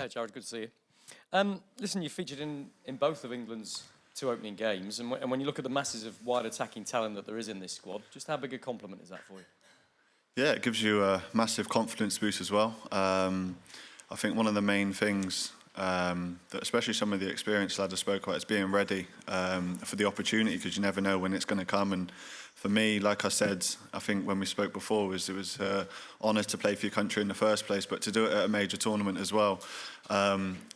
Hey, Jarrod, good to see you. Listen, you featured in both of England's 2 opening games, and when you look at the masses of wide attacking talent that there is in this squad, just how big a compliment is that for you? Yeah, it gives you a massive confidence boost as well. I think one of the main things that especially some of the experienced lads I spoke about is being ready for the opportunity, because you never know when it's going to come. And for me, like I said, I think when we spoke before, it was an honour to play for your country in the first place, but to do it at a major tournament as well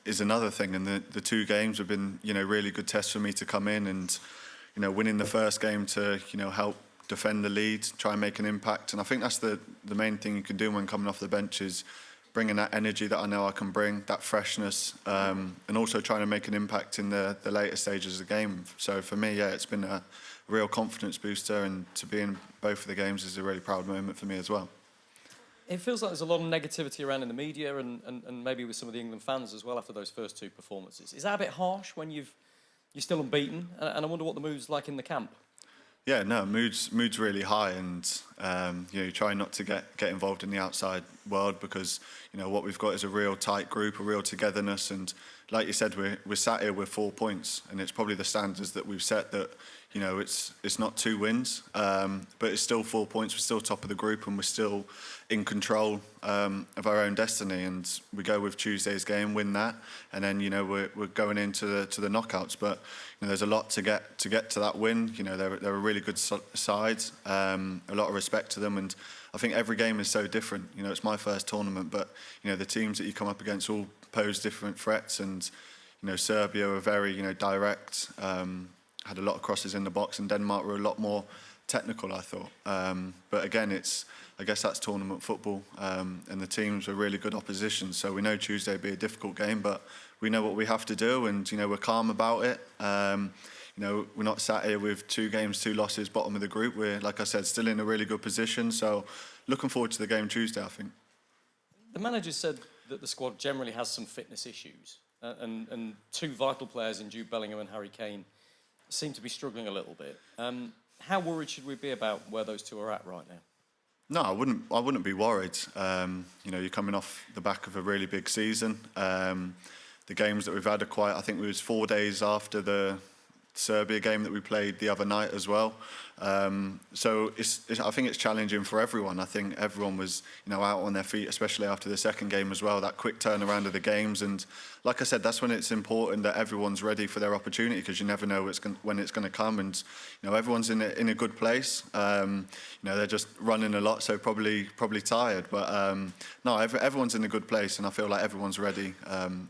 is another thing. And the 2 games have been, really good tests for me to come in and, winning the first game to, help defend the lead, try and make an impact. And I think that's the main thing you can do when coming off the bench is bringing that energy that I know I can bring, that freshness, and also trying to make an impact in the later stages of the game. So for me, yeah, it's been a real confidence booster, and to be in both of the games is a really proud moment for me as well. It feels like there's a lot of negativity around in the media and maybe with some of the England fans as well after those first 2 performances. Is that a bit harsh when you're still unbeaten? And I wonder what the mood's like in the camp. Yeah, no, mood's really high, and you try not to get involved in the outside world, because what we've got is a real tight group, a real togetherness, and like you said, we're sat here with 4 points, and it's probably the standards that we've set that it's not 2 wins, but it's still 4 points. We're still top of the group, and we're still in control of our own destiny. And we go with Tuesday's game, win that, and then we're going into the knockouts. But there's a lot to get to that win. They're a really good side, a lot of respect to them, and I think every game is so different. It's my first tournament, but the teams that you come up against all pose different threats, and Serbia were very direct. Had a lot of crosses in the box, and Denmark were a lot more technical, I thought. But again, I guess that's tournament football, and the teams were really good opposition. So we know Tuesday will be a difficult game, but we know what we have to do, and we're calm about it. We're not sat here with 2 games, 2 losses, bottom of the group. We're, like I said, still in a really good position. So looking forward to the game Tuesday, I think. The manager said that the squad generally has some fitness issues, and 2 vital players in Jude Bellingham and Harry Kane seem to be struggling a little bit. How worried should we be about where those 2 are at right now? No, I wouldn't be worried. You're coming off the back of a really big season. The games that we've had are quite, I think it was 4 days after the Serbia game that we played the other night as well. So I think it's challenging for everyone. I think everyone was out on their feet, especially after the second game as well, that quick turnaround of the games. And like I said, that's when it's important that everyone's ready for their opportunity, because you never know when it's going to come. And everyone's in a good place. They're just running a lot, so probably tired. But no, everyone's in a good place, and I feel like everyone's ready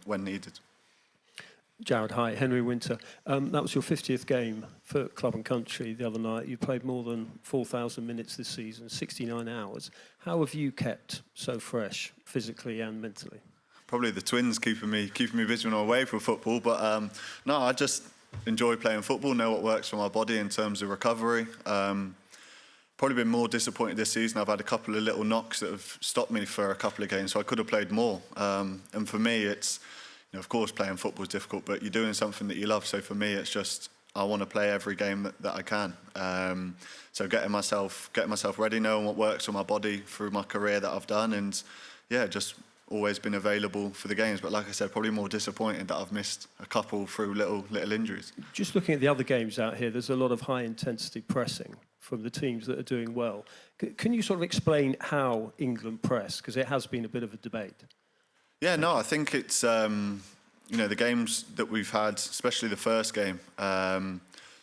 when needed. Jarrod, hi. Henry Winter. That was your 50th game for Club and Country the other night. You played more than 4,000 minutes this season, 69 hours. How have you kept so fresh, physically and mentally? Probably the twins keeping me busy when I'm away from football. But no, I just enjoy playing football, know what works for my body in terms of recovery. Probably been more disappointed this season. I've had a couple of little knocks that have stopped me for a couple of games, so I could have played more. And for me, it's... of course, playing football is difficult, but you're doing something that you love. So for me, it's just I want to play every game that I can. So getting myself ready, knowing what works for my body through my career that I've done, and yeah, just always been available for the games. But like I said, probably more disappointed that I've missed a couple through little injuries. Just looking at the other games out here, there's a lot of high intensity pressing from the teams that are doing well. Can you sort of explain how England press? Because it has been a bit of a debate. Yeah, no, I think it's, the games that we've had, especially the first game,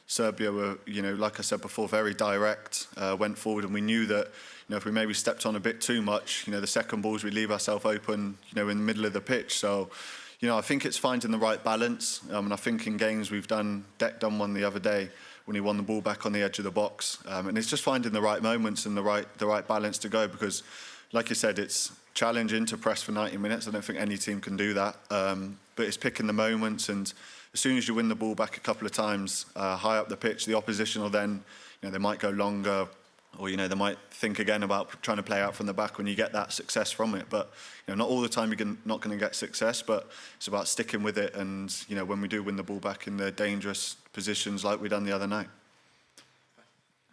Serbia were, like I said before, very direct, went forward, and we knew that, if we maybe stepped on a bit too much, the second balls, we leave ourselves open, in the middle of the pitch. So, I think it's finding the right balance. And I think in games we've done one the other day when he won the ball back on the edge of the box. And it's just finding the right moments and the right balance to go, because, like you said, it's challenging to press for 90 minutes. I don't think any team can do that. But it's picking the moments, and as soon as you win the ball back a couple of times high up the pitch, the opposition will then, they might go longer, or they might think again about trying to play out from the back when you get that success from it. But not all the time you're not going to get success, but it's about sticking with it. And when we do win the ball back in the dangerous positions like we done the other night.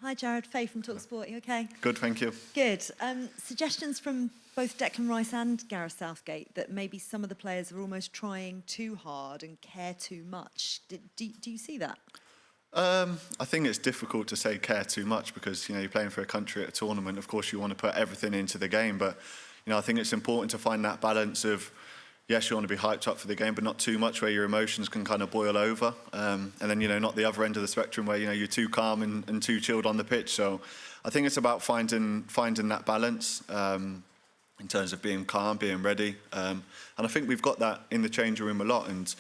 Hi, Jarrod. Faye from talkSPORT. You okay? Good, thank you. Good. Suggestions from both Declan Rice and Gareth Southgate that maybe some of the players are almost trying too hard and care too much. Do you see that? I think it's difficult to say care too much because, you're playing for a country at a tournament. Of course, you want to put everything into the game. But, I think it's important to find that balance of, yes, you want to be hyped up for the game, but not too much where your emotions can kind of boil over. And then, not the other end of the spectrum where, you're too calm and too chilled on the pitch. So I think it's about finding that balance. In terms of being calm, being ready. And I think we've got that in the changing room a lot. And,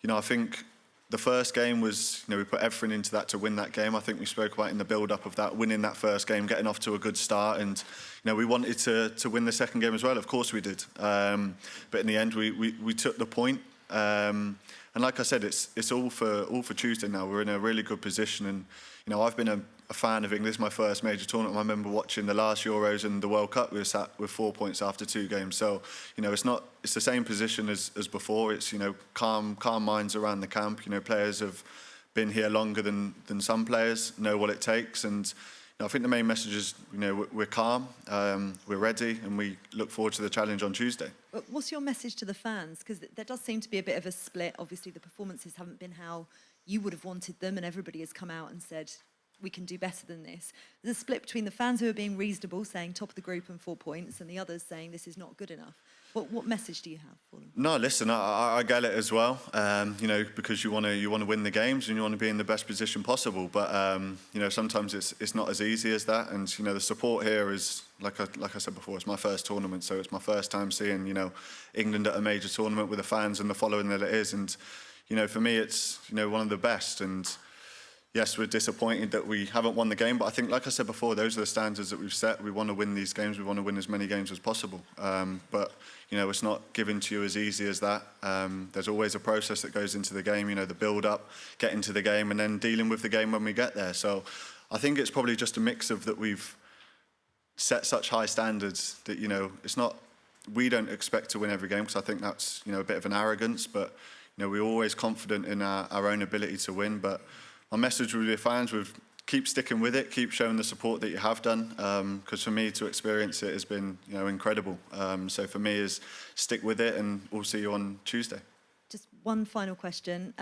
I think the first game was, we put everything into that to win that game. I think we spoke about in the build-up of that, winning that first game, getting off to a good start. And, we wanted to win the second game as well. Of course we did. But in the end, we took the point. And like I said, it's all for Tuesday now. We're in a really good position. And, I've been a fan of England. This is my first major tournament. I remember watching the last Euros and the World Cup. We were sat with 4 points after 2 games. So, it's the same position as before. It's, calm minds around the camp. Players have been here longer than some players, know what it takes. And, I think the main message is, we're calm, we're ready, and we look forward to the challenge on Tuesday. What's your message to the fans? Because there does seem to be a bit of a split. Obviously, the performances haven't been how you would have wanted them, and everybody has come out and said, we can do better than this. There's a split between the fans who are being reasonable, saying top of the group and 4 points, and the others saying this is not good enough. What message do you have for them? No, listen, I get it as well. Because you want to win the games and you want to be in the best position possible. But sometimes it's not as easy as that. And the support here is like I said before, it's my first tournament, so it's my first time seeing England at a major tournament with the fans and the following that it is. And for me, it's one of the best. And yes, we're disappointed that we haven't won the game, but I think, like I said before, those are the standards that we've set. We want to win these games. We want to win as many games as possible. But it's not given to you as easy as that. There's always a process that goes into the game. The build-up, getting to the game, and then dealing with the game when we get there. So I think it's probably just a mix of that we've set such high standards that it's not. We don't expect to win every game because I think that's a bit of an arrogance. But we're always confident in our own ability to win. But my message with your fans would keep sticking with it, keep showing the support that you have done, because for me to experience it has been incredible. So for me is stick with it, and we'll see you on Tuesday. Just one final question.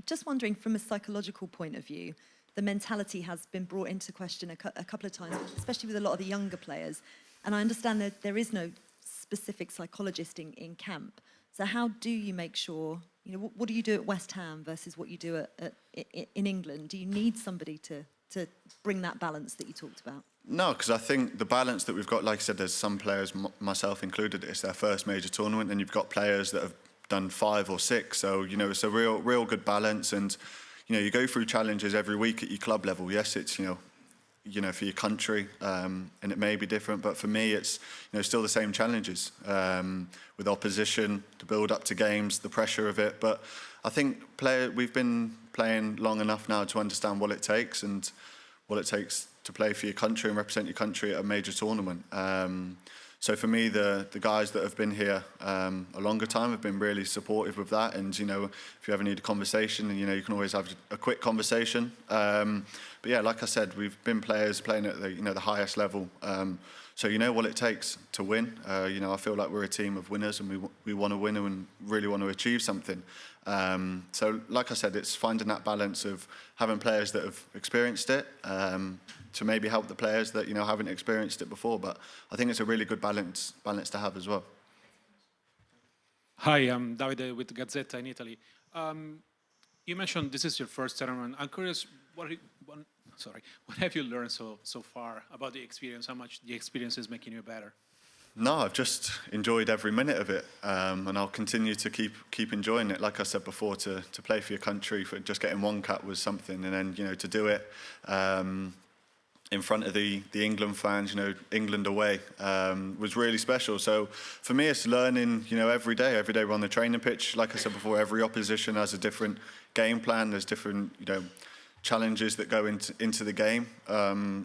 Just wondering, from a psychological point of view, the mentality has been brought into question a couple of times, especially with a lot of the younger players. And I understand that there is no specific psychologist in camp. So how do you make sure, what do you do at West Ham versus what you do in England? Do you need somebody to bring that balance that you talked about? No, because I think the balance that we've got, like I said, there's some players, myself included, it's their first major tournament, and you've got players that have done 5 or 6. So, it's a real good balance. And, you go through challenges every week at your club level. Yes, it's, for your country, and it may be different, but for me, it's still the same challenges with opposition, the build up to games, the pressure of it. But I think we've been playing long enough now to understand what it takes and what it takes to play for your country and represent your country at a major tournament. So for me, the guys that have been here a longer time have been really supportive with that. And, if you ever need a conversation, you can always have a quick conversation. But yeah, like I said, we've been players playing at the highest level. So you know what it takes to win. I feel like we're a team of winners, and we want to win and really want to achieve something. So like I said, it's finding that balance of having players that have experienced it, to maybe help the players that haven't experienced it before. But I think it's a really good balance to have as well. Hi, I'm Davide with Gazzetta in Italy. You mentioned this is your first tournament. I'm curious, what have you learned so far about the experience? How much the experience is making you better? No, I've just enjoyed every minute of it, and I'll continue to keep enjoying it. Like I said before, to play for your country, for just getting one cap was something, and then to do it in front of the England fans, England away, was really special. So for me, it's learning, every day. Every day we're on the training pitch. Like I said before, every opposition has a different game plan. There's different, challenges that go into the game.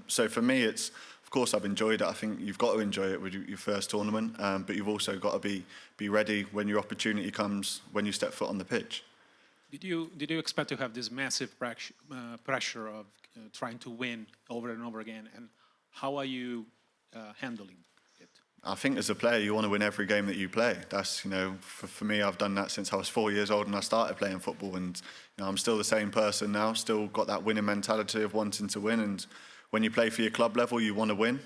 So for me, it's, of course, I've enjoyed it. I think you've got to enjoy it with your first tournament, but you've also got to be ready when your opportunity comes, when you step foot on the pitch. Did you expect to have this massive pressure of trying to win over and over again, and how are you handling it? I think as a player, you want to win every game that you play. That's, you know, for me, I've done that since I was 4 years old and I started playing football. And, you know, I'm still the same person now, still got that winning mentality of wanting to win. And when you play for your club level, you want to win.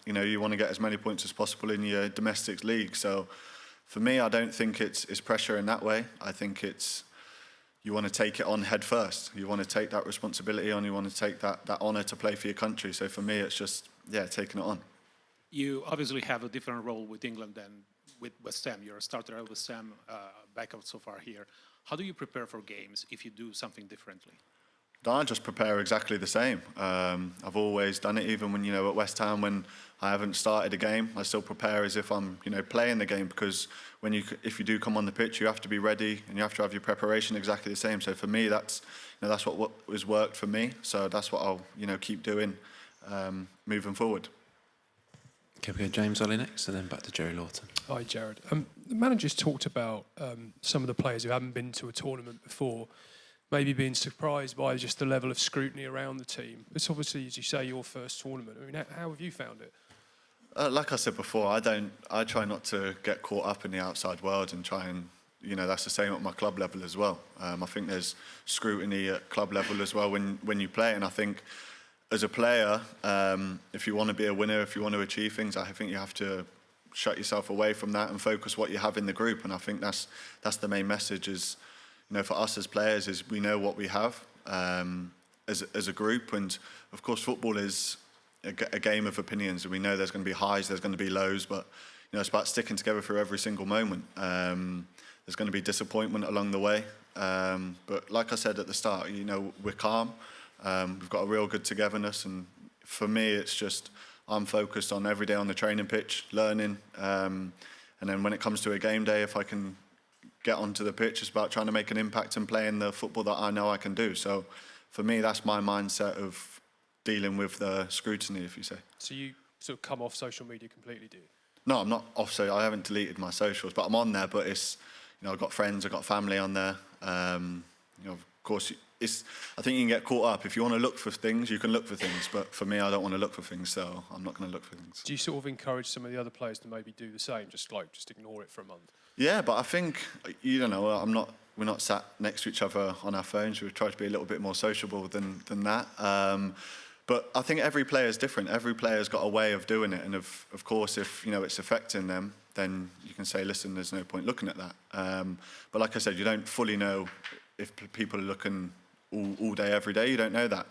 You know, you want to get as many points as possible in your domestic league. So for me, I don't think it's pressure in that way. I think it's, you want to take it on head first. You want to take that responsibility on. You want to take that honour to play for your country. So for me, it's just, yeah, taking it on. You obviously have a different role with England than with West Ham. You're a starter at West Ham, backup so far here. How do you prepare for games if you do something differently? I just prepare exactly the same. I've always done it, even when, you know, at West Ham, when I haven't started a game, I still prepare as if I'm, you know, playing the game, because if you do come on the pitch, you have to be ready and you have to have your preparation exactly the same. So for me, that's what has worked for me. So that's what I'll, you know, keep doing moving forward. Okay, we go James Ollie next, and then back to Jerry Lawton. Hi, Jarrod. The manager's talked about some of the players who haven't been to a tournament before, maybe being surprised by just the level of scrutiny around the team. It's obviously, as you say, your first tournament. I mean, how have you found it? Like I said before, I try not to get caught up in the outside world and try and, you know, that's the same at my club level as well. I think there's scrutiny at club level as well when you play, and I think as a player, if you want to be a winner, if you want to achieve things, I think you have to shut yourself away from that and focus what you have in the group. And I think that's the main message is, you know, for us as players, is we know what we have as a group. And of course, football is a game of opinions, and we know there's going to be highs, there's going to be lows, but, you know, it's about sticking together through every single moment. There's going to be disappointment along the way. But like I said at the start, you know, we're calm. We've got a real good togetherness, and for me, it's just I'm focused on every day on the training pitch, learning, and then when it comes to a game day, if I can get onto the pitch, it's about trying to make an impact and playing the football that I know I can do. So for me, that's my mindset of dealing with the scrutiny, if you say. So you sort of come off social media completely, do you? No, I'm not off, so I haven't deleted my socials, but I'm on there, but it's, you know, I've got friends, I've got family on there. You know, of course, I think you can get caught up. If you want to look for things, you can look for things. But for me, I don't want to look for things, so I'm not going to look for things. Do you sort of encourage some of the other players to maybe do the same, just ignore it for a month? Yeah, but I think, you don't know, we're not sat next to each other on our phones. We try to be a little bit more sociable than that. But I think every player is different. Every player's got a way of doing it, and of course, if, you know, it's affecting them, then you can say, listen, there's no point looking at that. But like I said, you don't fully know if people are looking all day, every day. You don't know that.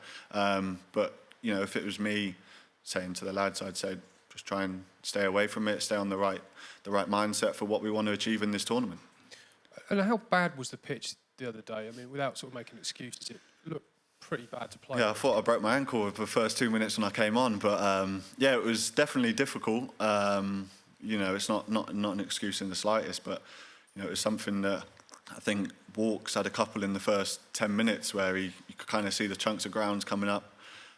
But, you know, if it was me saying to the lads, I'd say just try and stay away from it, stay on the right mindset for what we want to achieve in this tournament. And how bad was the pitch the other day? I mean, without sort of making excuses, it looked pretty bad to play. Yeah, I thought I broke my ankle with the first 2 minutes when I came on, but yeah, it was definitely difficult. You know, it's not an excuse in the slightest, but, you know, it was something that I think Walks had a couple in the first 10 minutes where you could kind of see the chunks of grounds coming up.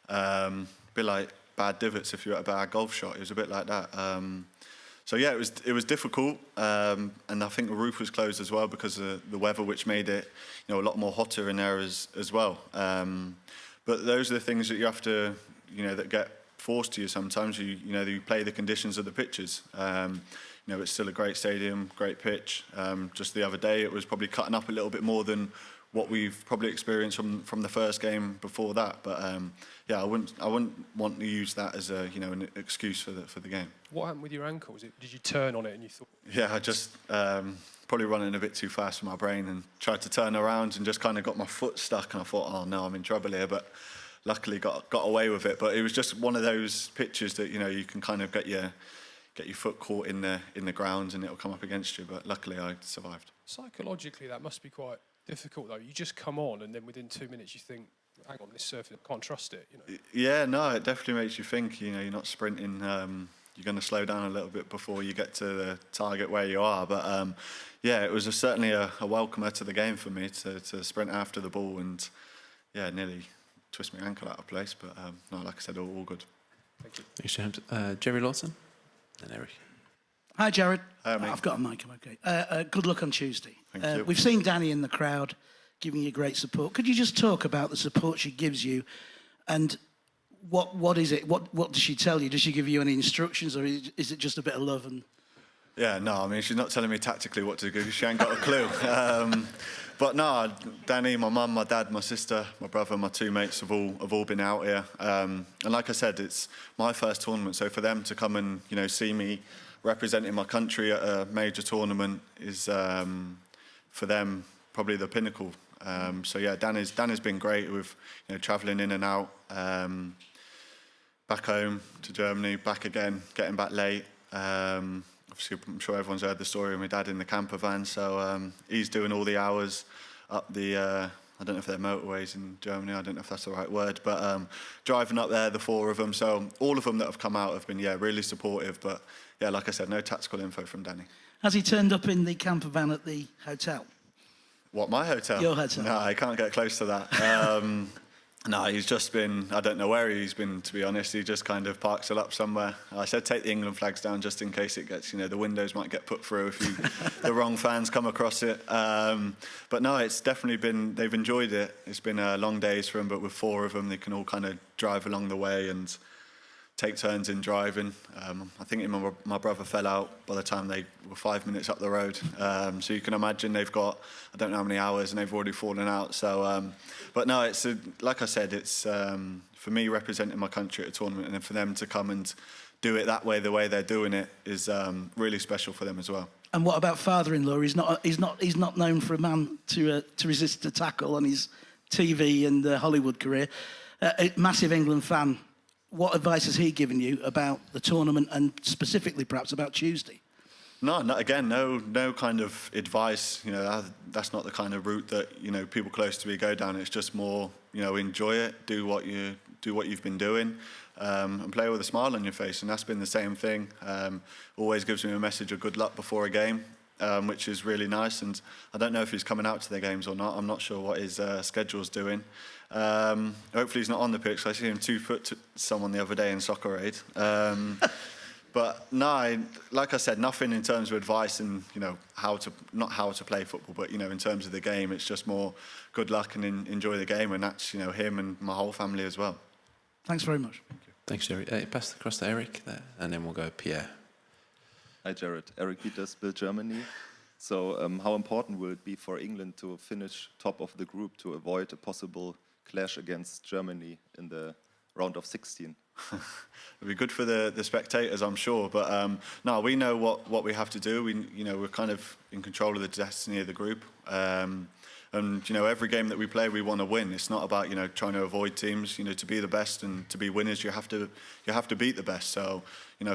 A bit like bad divots if you're at a bad golf shot. It was a bit like that. So yeah, it was difficult, and I think the roof was closed as well because of the weather, which made it, you know, a lot more hotter in there as well. But those are the things that you have to, you know, that get forced to you sometimes. You know, you play the conditions of the pitches. You know, it's still a great stadium, great pitch. Just the other day, it was probably cutting up a little bit more than what we've probably experienced from the first game before that. But yeah, I wouldn't want to use that as a, you know, an excuse for the game. What happened with your ankle? Did you turn on it and you thought? Yeah, I just probably running a bit too fast for my brain and tried to turn around and just kind of got my foot stuck, and I thought, oh no, I'm in trouble here. But luckily got away with it. But it was just one of those pitches that, you know, you can kind of get your foot caught in the ground and it'll come up against you. But luckily I survived. Psychologically, that must be quite difficult though. You just come on and then within 2 minutes you think, hang on, this surface, I can't trust it. You know? Yeah, no, it definitely makes you think. You know, you're not sprinting. You're going to slow down a little bit before you get to the target where you are. But yeah, it was certainly a welcomer to the game for me to sprint after the ball and yeah, nearly twist my ankle out of place. But no, like I said, all good. Thank you. Thanks, James. Jerry Lawton, then Eric. Hi, Jarrod. Hi, mate. I've got a mic, I'm okay. Good luck on Tuesday. Thank you. We've seen Danny in the crowd giving you great support. Could you just talk about the support she gives you and What is it? What does she tell you? Does she give you any instructions, or is it just a bit of love? And Yeah, no, I mean, she's not telling me tactically what to do. She ain't got a clue. But no, Danny, my mum, my dad, my sister, my brother, my two mates have all been out here. And like I said, it's my first tournament, so for them to come and see me representing my country at a major tournament is for them probably the pinnacle. So yeah, Danny's been great with travelling in and out, back home to Germany, back again, getting back late. Obviously, I'm sure everyone's heard the story of my dad in the camper van. So he's doing all the hours up the, I don't know if they're motorways in Germany, I don't know if that's the right word, but driving up there, the four of them. So all of them that have come out have been, really supportive. But yeah, like I said, no tactical info from Danny. has he turned up in the camper van at the hotel? What, my hotel? Your hotel. No, I can't get close to that. No, he's just been, I don't know where he's been, to be honest. He just kind of parks it up somewhere. I said take the England flags down just in case it gets, the windows might get put through if the wrong fans come across it. But no, it's definitely been, they've enjoyed it. It's been long days for them, but with four of them, they can all kind of drive along the way and take turns in driving. I think him and my brother fell out by the time they were 5 minutes up the road. So you can imagine they've got, I don't know how many hours, and they've already fallen out. So, but no, it's like I said, it's for me representing my country at a tournament, and then for them to come and do it that way, the way they're doing it, is really special for them as well. And what about father-in-law? He's not known for a man to resist a tackle on his TV and Hollywood career. A massive England fan. What advice has he given you about the tournament and specifically perhaps about Tuesday? No, kind of advice. That's not the kind of route that people close to me go down. It's just more, enjoy it, do what you've been doing, and play with a smile on your face. And that's been the same thing. Always gives me a message of good luck before a game, which is really nice. And I don't know if he's coming out to the games or not. I'm not sure what his schedule's doing. Hopefully he's not on the pitch. I see him 2 foot to someone the other day in Soccer Aid. But no, like I said, nothing in terms of advice and not how to play football, but in terms of the game, it's just more good luck and enjoy the game, and that's him and my whole family as well. Thanks very much. Thanks, Jerry. Pass across to Eric there, and then we'll go Pierre. Hi, Jarrod. Eric Peters, Bill Germany. So how important will it be for England to finish top of the group to avoid a possible clash against Germany in the round of 16? It'd be good for the spectators, I'm sure. But no, we know what we have to do. We're kind of in control of the destiny of the group. And every game that we play, we want to win. It's not about trying to avoid teams. To be the best and to be winners, you have to beat the best. So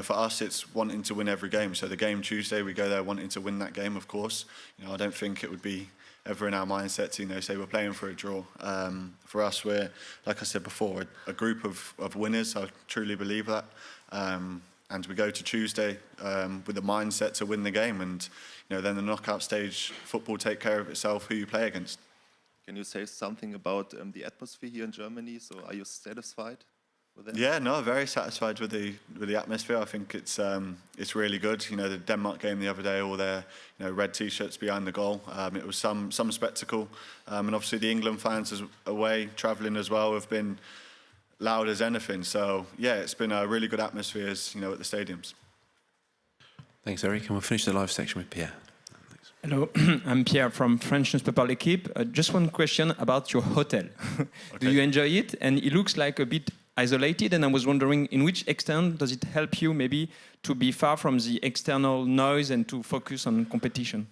for us, it's wanting to win every game. So the game Tuesday, we go there wanting to win that game. Of course, I don't think it would be ever in our mindset to say we're playing for a draw. For us, we're, like I said before, a group of winners. I truly believe that. And we go to Tuesday with the mindset to win the game, and then the knockout stage, football take care of itself, who you play against. Can you say something about the atmosphere here in Germany? So are you satisfied with that? Yeah, no, very satisfied with the atmosphere. I think it's really good. The Denmark game the other day, all their red T-shirts behind the goal. It was some spectacle, and obviously the England fans away travelling as well have been loud as anything. So yeah, it's been a really good atmosphere, at the stadiums. Thanks, Eric. And we'll finish the live section with Pierre. Thanks. Hello, I'm Pierre from French newspaper L'Équipe. Just one question about your hotel. Okay. Do you enjoy it? And it looks like a bit isolated, and I was wondering in which extent does it help you maybe to be far from the external noise and to focus on competition?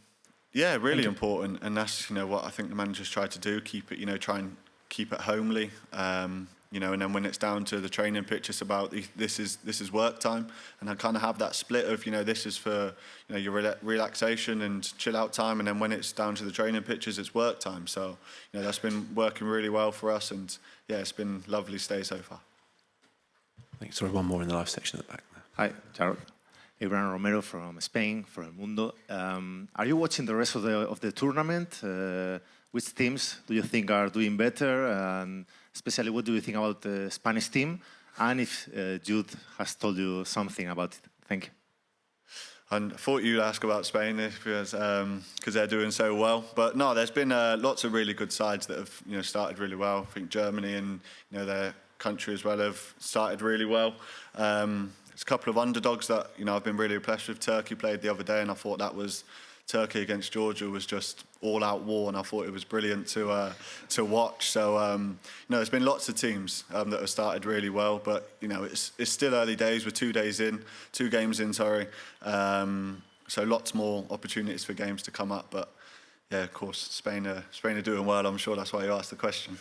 Yeah, really important, and that's what I think the managers try to do. Keep it, try and keep it homely. And then when it's down to the training pitch, it's about this is work time, and I kind of have that split of this is for your relaxation and chill out time, and then when it's down to the training pitches, it's work time. So that's been working really well for us, and yeah, it's been lovely stay so far. Thanks. Sorry, one more in the live section at the back there. Hi, Jarrod. Abraham Romero from Spain, from El Mundo. Are you watching the rest of the tournament? Which teams do you think are doing better? And especially, what do you think about the Spanish team? And if Jude has told you something about it. Thank you. I thought you'd ask about Spain because they're doing so well. But no, there's been lots of really good sides that have started really well. I think Germany and they're country as well have started really well. There's a couple of underdogs that I've been really impressed with. Turkey played the other day, and I thought that was Turkey against Georgia was just all-out war, and I thought it was brilliant to watch. So there's been lots of teams that have started really well, but it's still early days. We're 2 games in, sorry. So lots more opportunities for games to come up, but yeah, of course, Spain are doing well. I'm sure that's why you asked the question.